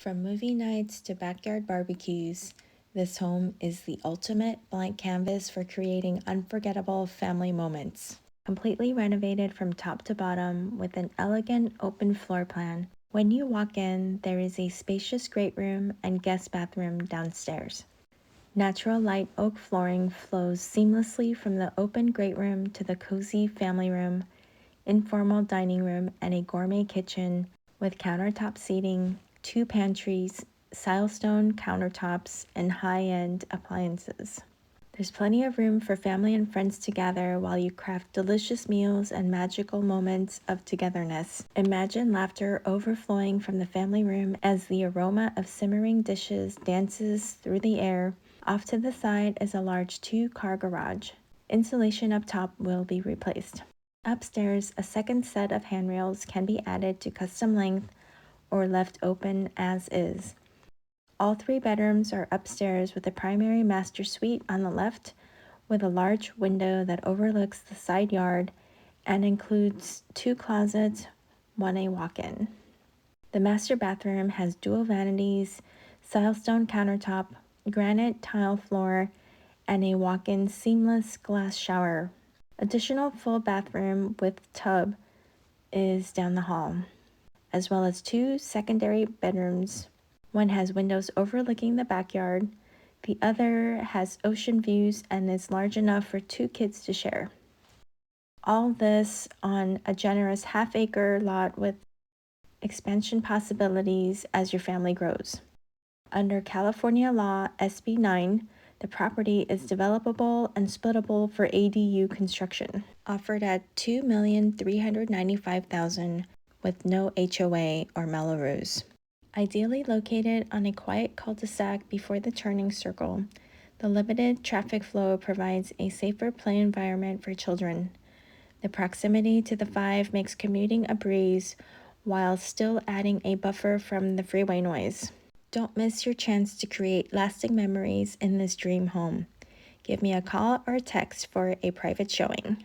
From movie nights to backyard barbecues, this home is the ultimate blank canvas for creating unforgettable family moments. Completely renovated from top to bottom with an elegant open floor plan. When you walk in, there is a spacious great room and guest bathroom downstairs. Natural light oak flooring flows seamlessly from the open great room to the cozy family room, informal dining room, and a gourmet kitchen with countertop seating, 2 pantries, silestone countertops, and high-end appliances. There's plenty of room for family and friends to gather while you craft delicious meals and magical moments of togetherness. Imagine laughter overflowing from the family room as the aroma of simmering dishes dances through the air. Off to the side is a large 2-car garage. Insulation up top will be replaced. Upstairs, a second set of handrails can be added to custom length or left open as is. All 3 bedrooms are upstairs with a primary master suite on the left with a large window that overlooks the side yard and includes 2 closets, 1 a walk-in. The master bathroom has dual vanities, silestone countertop, granite tile floor, and a walk-in seamless glass shower. Additional full bathroom with tub is down the hall, as well as 2 secondary bedrooms. One has windows overlooking the backyard. The other has ocean views and is large enough for 2 kids to share. All this on a generous half-acre lot with expansion possibilities as your family grows. Under California law SB 9, the property is developable and splittable for ADU construction, offered at $2,395,000 with no HOA or Melrose. Ideally located on a quiet cul-de-sac before the turning circle, the limited traffic flow provides a safer play environment for children. The proximity to the 5 makes commuting a breeze while still adding a buffer from the freeway noise. Don't miss your chance to create lasting memories in this dream home. Give me a call or text for a private showing.